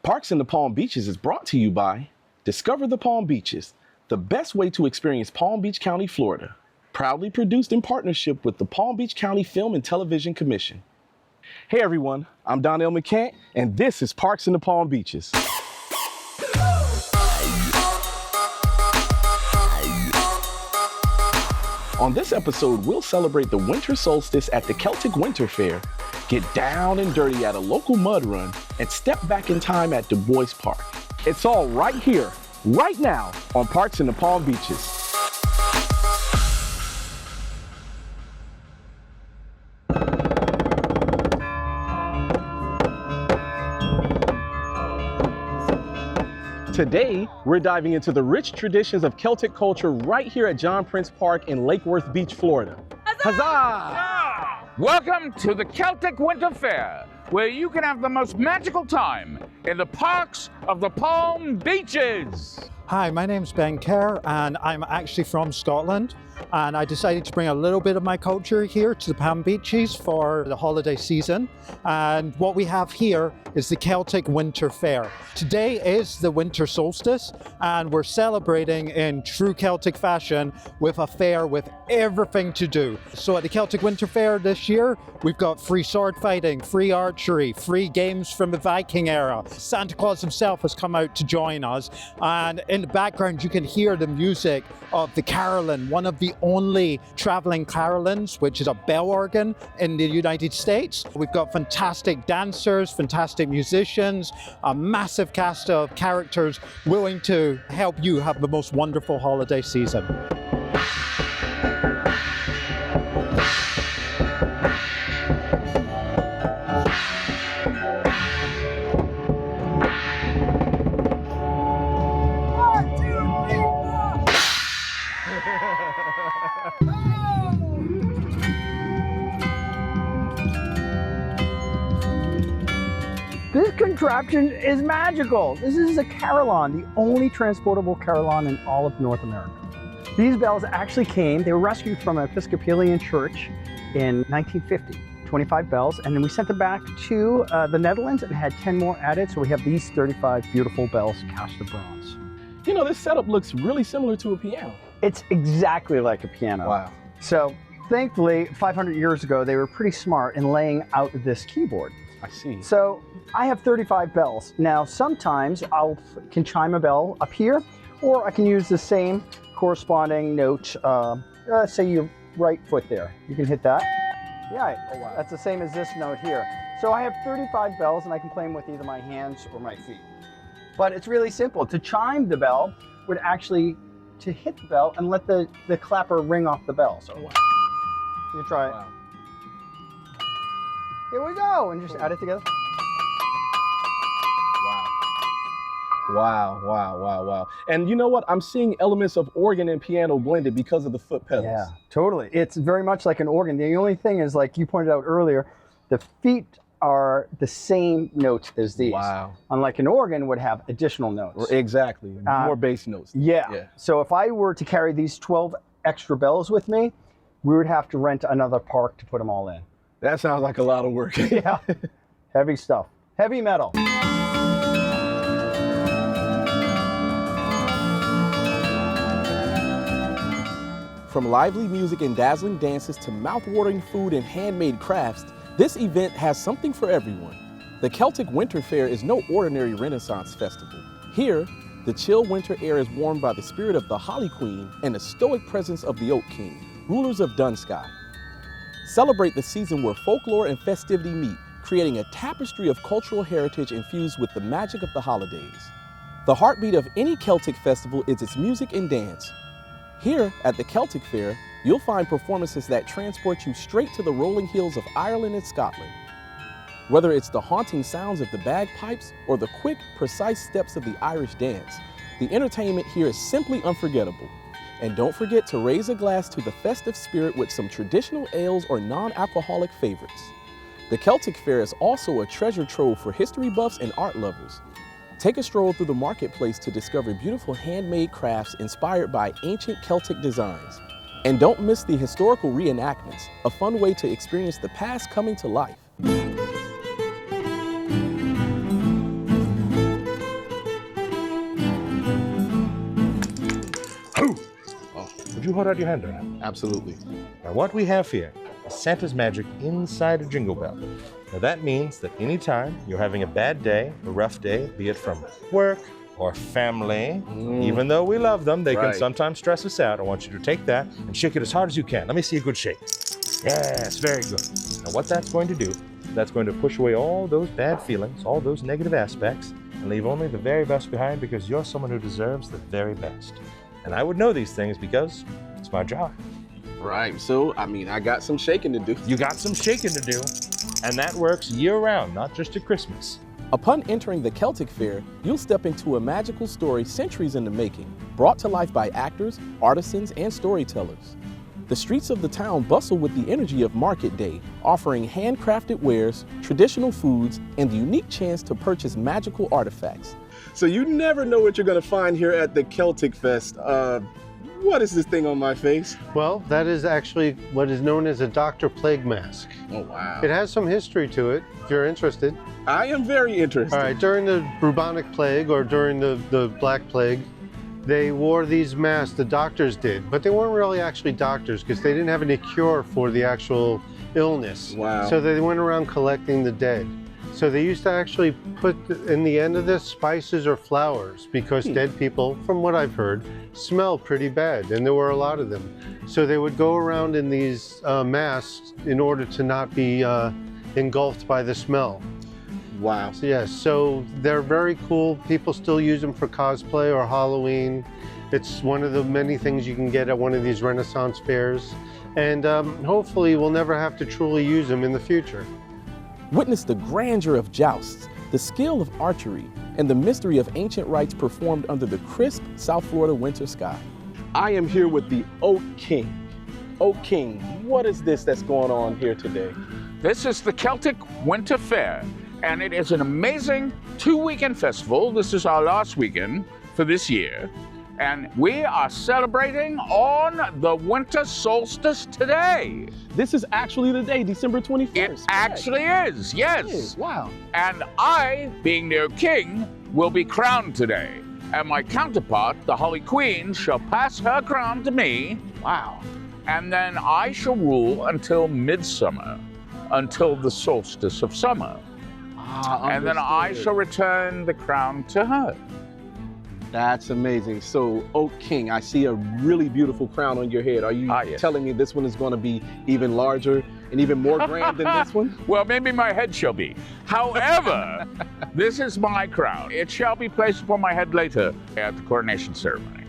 Parks in the Palm Beaches is brought to you by Discover the Palm Beaches, the best way to experience Palm Beach County, Florida. Proudly produced in partnership with the Palm Beach County Film and Television Commission. Hey everyone, I'm Donnell McCant, and this is Parks in the Palm Beaches. On this episode, we'll celebrate the winter solstice at the Celtic Winter Fair, get down and dirty at a local mud run, and step back in time at Du Bois Park. It's all right here, right now, on Parks in the Palm Beaches. Today, we're diving into the rich traditions of Celtic culture right here at John Prince Park in Lake Worth Beach, Florida. Huzzah! Huzzah! Welcome to the Celtic Winter Fair, where you can have the most magical time in the parks of the Palm Beaches. Hi, my name's Ben Kerr, and I'm actually from Scotland, and I decided to bring a little bit of my culture here to the Palm Beaches for the holiday season. And what we have here is the Celtic Winter Fair. Today is the winter solstice, and we're celebrating in true Celtic fashion with a fair with everything to do. So at the Celtic Winter Fair this year, we've got free sword fighting, free archery, free games from the Viking era. Santa Claus himself has come out to join us, and in the background you can hear the music of the carillon, one of the only traveling carillons, which is a bell organ in the United States. We've got fantastic dancers, fantastic musicians, a massive cast of characters willing to help you have the most wonderful holiday season. This contraption is magical. This is a carillon, the only transportable carillon in all of North America. These bells actually came, they were rescued from an Episcopalian church in 1950, 25 bells, and then we sent them back to the Netherlands and had 10 more added, so we have these 35 beautiful bells cast of bronze. You know, this setup looks really similar to a piano. It's exactly like a piano. Wow. So thankfully, 500 years ago, they were pretty smart in laying out this keyboard. I see. So I have 35 bells. Now, sometimes I can chime a bell up here, or I can use the same corresponding note, say your right foot there. You can hit that. Yeah, Oh, wow. That's the same as this note here. So I have 35 bells and I can play them with either my hands or my feet. But it's really simple. To chime the bell would actually to hit the bell and let the clapper ring off the bell. So Wow. you try it. Wow. Here we go, and just add it together. Wow, wow, wow, wow. And you know what? I'm seeing elements of organ and piano blended because of the foot pedals. Yeah, totally. It's very much like an organ. The only thing is, like you pointed out earlier, the feet are the same notes as these. Wow. Unlike an organ would have additional notes. Exactly. More bass notes. Yeah. So if I were to carry these 12 extra bells with me, we would have to rent another park to put them all in. That sounds like a lot of work. Yeah. Heavy stuff. Heavy metal. From lively music and dazzling dances to mouth-watering food and handmade crafts, this event has something for everyone. The Celtic Winter Fair is no ordinary Renaissance festival. Here, the chill winter air is warmed by the spirit of the Holly Queen and the stoic presence of the Oak King, rulers of Dunsky. Celebrate the season where folklore and festivity meet, creating a tapestry of cultural heritage infused with the magic of the holidays. The heartbeat of any Celtic festival is its music and dance. Here at the Celtic Fair, you'll find performances that transport you straight to the rolling hills of Ireland and Scotland. Whether it's the haunting sounds of the bagpipes or the quick, precise steps of the Irish dance, the entertainment here is simply unforgettable. And don't forget to raise a glass to the festive spirit with some traditional ales or non-alcoholic favorites. The Celtic Fair is also a treasure trove for history buffs and art lovers. Take a stroll through the marketplace to discover beautiful handmade crafts inspired by ancient Celtic designs. And don't miss the historical reenactments, a fun way to experience the past coming to life. you hold out your hand there? Absolutely. Now what we have here is Santa's magic inside a jingle bell. Now that means that anytime you're having a bad day, a rough day, be it from work or family, even though we love them, they can sometimes stress us out. I want you to take that and shake it as hard as you can. Let me see a good shake. Yes, very good. Now what that's going to do, that's going to push away all those bad feelings, all those negative aspects, and leave only the very best behind because you're someone who deserves the very best. And I would know these things because it's my job. Right, so, I mean, I got some shaking to do. You got some shaking to do, and that works year-round, not just at Christmas. Upon entering the Celtic Fair, you'll step into a magical story centuries in the making, brought to life by actors, artisans, and storytellers. The streets of the town bustle with the energy of Market Day, offering handcrafted wares, traditional foods, and the unique chance to purchase magical artifacts. So you never know what you're gonna find here at the Celtic Fest. What is this thing on my face? Well, that is actually what is known as a Dr. Plague mask. Oh, wow. It has some history to it, if you're interested. I am very interested. All right, during the bubonic plague or during the Black Plague, they wore these masks, the doctors did, but they weren't really actually doctors because they didn't have any cure for the actual illness. Wow. So they went around collecting the dead. So they used to actually put in the end of this spices or flowers because dead people, from what I've heard, smell pretty bad, and there were a lot of them. So they would go around in these masks in order to not be engulfed by the smell. Wow. So, yes, so they're very cool. People still use them for cosplay or Halloween. It's one of the many things you can get at one of these Renaissance fairs. And hopefully we'll never have to truly use them in the future. Witness the grandeur of jousts, the skill of archery, and the mystery of ancient rites performed under the crisp South Florida winter sky. I am here with the Oak King. Oak King, what is this that's going on here today? This is the Celtic Winter Fair, and it is an amazing 2-weekend festival. This is our last weekend for this year, and we are celebrating on the winter solstice today. This is actually the day, December 21st. It actually is, yes. It is. Wow. And I, being the king, will be crowned today. And my counterpart, the Holly Queen, shall pass her crown to me. Wow. And then I shall rule until midsummer, until the solstice of summer. And then I shall return the crown to her. That's amazing. So, Oak King, I see a really beautiful crown on your head. Are you yes. telling me this one is going to be even larger and even more grand than this one? Well, maybe my head shall be. However, this is my crown. It shall be placed upon my head later at the coronation ceremony.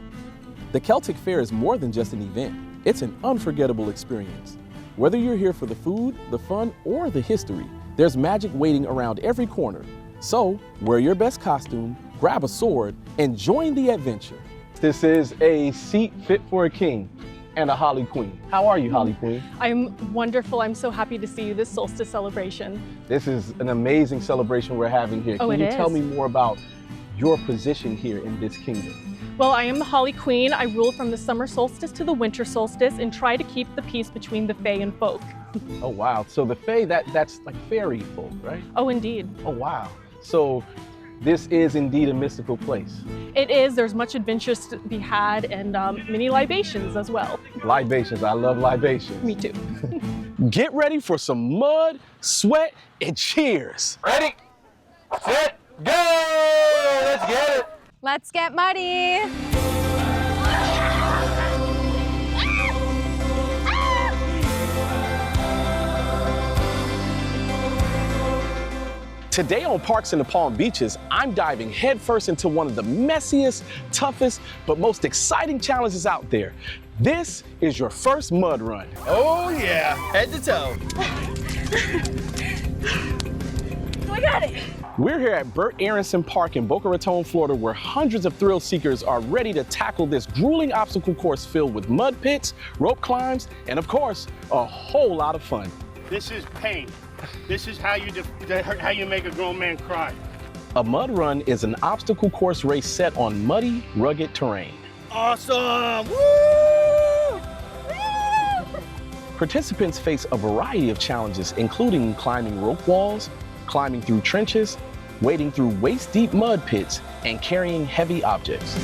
The Celtic Fair is more than just an event. It's an unforgettable experience. Whether you're here for the food, the fun, or the history, there's magic waiting around every corner. So, wear your best costume, grab a sword, and join the adventure. This is a seat fit for a king and a Holly Queen. How are you, Holly Queen? I'm wonderful. I'm so happy to see you this solstice celebration. This is an amazing celebration we're having here. Can you tell me more about your position here in this kingdom? Well, I am the Holly Queen. I rule from the summer solstice to the winter solstice and try to keep the peace between the Fae and folk. Oh, wow. So the Fae, that's like fairy folk, right? Oh, indeed. Oh, wow. So this is indeed a mystical place. It is. There's much adventure to be had and many libations as well. Libations. I love libations. Me too. Get ready for some mud, sweat, and cheers. Ready, set, go! Let's get it! Let's get muddy. Today on Parks in the Palm Beaches, I'm diving headfirst into one of the messiest, toughest, but most exciting challenges out there. This is your first mud run. Oh yeah, head to toe. We got it. We're here at Burt Aronson Park in Boca Raton, Florida, where hundreds of thrill seekers are ready to tackle this grueling obstacle course filled with mud pits, rope climbs, and of course, a whole lot of fun. This is pain. This is how you make a grown man cry. A mud run is an obstacle course race set on muddy, rugged terrain. Awesome! Woo! Participants face a variety of challenges, including climbing rope walls, climbing through trenches, wading through waist-deep mud pits, and carrying heavy objects.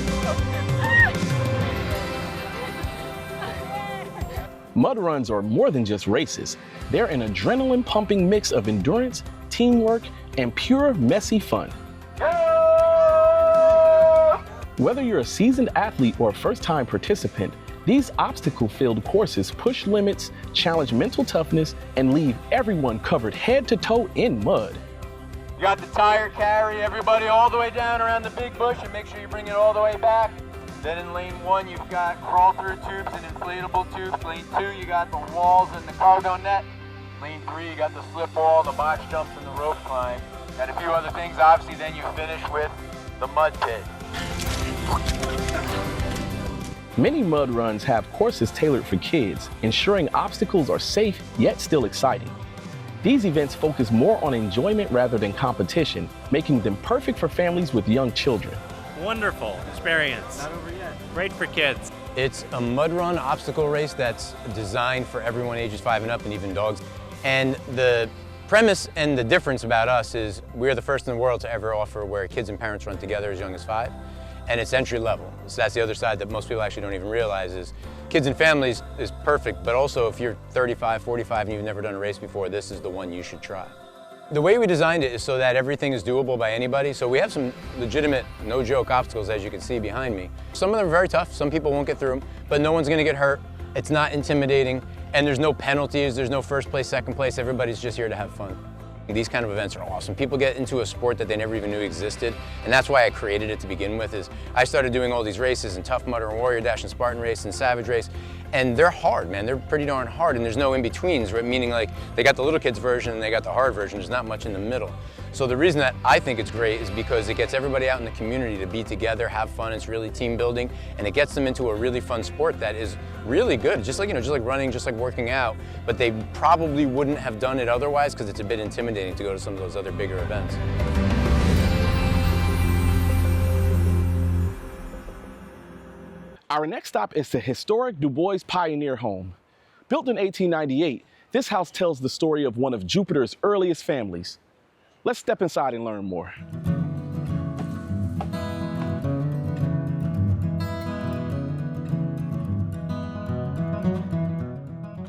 Mud runs are more than just races. They're an adrenaline-pumping mix of endurance, teamwork, and pure, messy fun. Whether you're a seasoned athlete or a first-time participant, these obstacle-filled courses push limits, challenge mental toughness, and leave everyone covered head to toe in mud. You got the tire carry everybody all the way down around the big bush and make sure you bring it all the way back. Then in lane 1, you've got crawl through tubes and inflatable tubes. Lane 2, you got the walls and the cargo net. Lane 3, you got the slip wall, the box jumps, and the rope climb. And a few other things, obviously, then you finish with the mud pit. Many mud runs have courses tailored for kids, ensuring obstacles are safe yet still exciting. These events focus more on enjoyment rather than competition, making them perfect for families with young children. Wonderful experience. Not over yet. Great for kids. It's a mud run obstacle race that's designed for everyone ages 5 and up, and even dogs. And the premise and the difference about us is we're the first in the world to ever offer where kids and parents run together as young as 5. And it's entry level. So that's the other side that most people actually don't even realize is kids and families is perfect, but also if you're 35, 45 and you've never done a race before, this is the one you should try. The way we designed it is so that everything is doable by anybody. So we have some legitimate, no joke obstacles, as you can see behind me. Some of them are very tough, some people won't get through them, but no one's gonna get hurt. It's not intimidating, and there's no penalties, there's no first place, second place, everybody's just here to have fun. These kind of events are awesome. People get into a sport that they never even knew existed, and that's why I created it to begin with. Is I started doing all these races and Tough Mudder and Warrior Dash and Spartan Race and Savage Race, and they're hard, man. They're pretty darn hard, and there's no in-betweens, right? Meaning like they got the little kids version and they got the hard version. There's not much in the middle. So the reason that I think it's great is because it gets everybody out in the community to be together, have fun. It's really team building, and it gets them into a really fun sport that is really good. Just like, just like running, just like working out, but they probably wouldn't have done it otherwise because it's a bit intimidating to go to some of those other bigger events. Our next stop is the historic Du Bois Pioneer Home. Built in 1898, this house tells the story of one of Jupiter's earliest families. Let's step inside and learn more.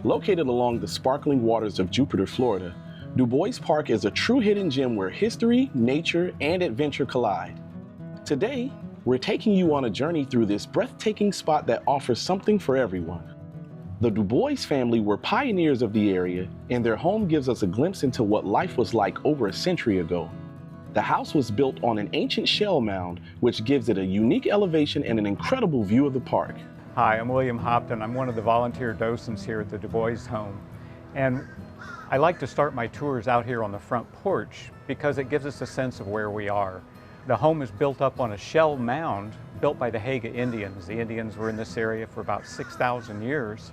Located along the sparkling waters of Jupiter, Florida, Du Bois Park is a true hidden gem where history, nature, and adventure collide. Today, we're taking you on a journey through this breathtaking spot that offers something for everyone. The Du Bois family were pioneers of the area, and their home gives us a glimpse into what life was like over a century ago. The house was built on an ancient shell mound, which gives it a unique elevation and an incredible view of the park. Hi, I'm William Hopton. I'm one of the volunteer docents here at the Du Bois home. And I like to start my tours out here on the front porch because it gives us a sense of where we are. The home is built up on a shell mound built by the Haga Indians. The Indians were in this area for about 6,000 years.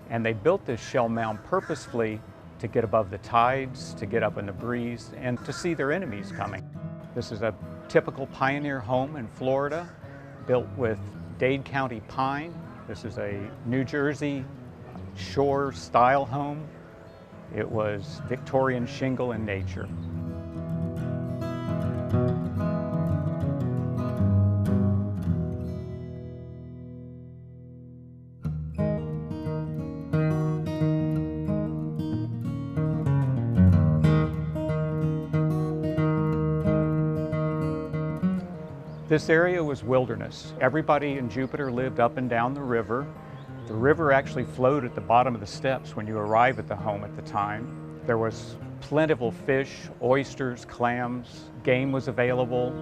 And they built this shell mound purposefully to get above the tides, to get up in the breeze, and to see their enemies coming. This is a typical pioneer home in Florida, built with Dade County pine. This is a New Jersey shore style home. It was Victorian shingle in nature. This area was wilderness. Everybody in Jupiter lived up and down the river. The river actually flowed at the bottom of the steps when you arrive at the home at the time. There was plentiful fish, oysters, clams, game was available.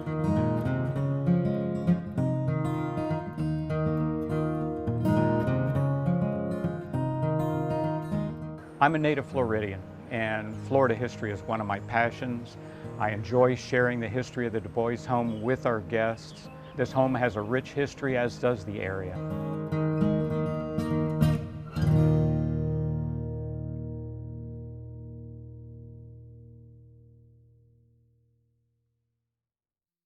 I'm a native Floridian, and Florida history is one of my passions. I enjoy sharing the history of the Du Bois home with our guests. This home has a rich history, as does the area.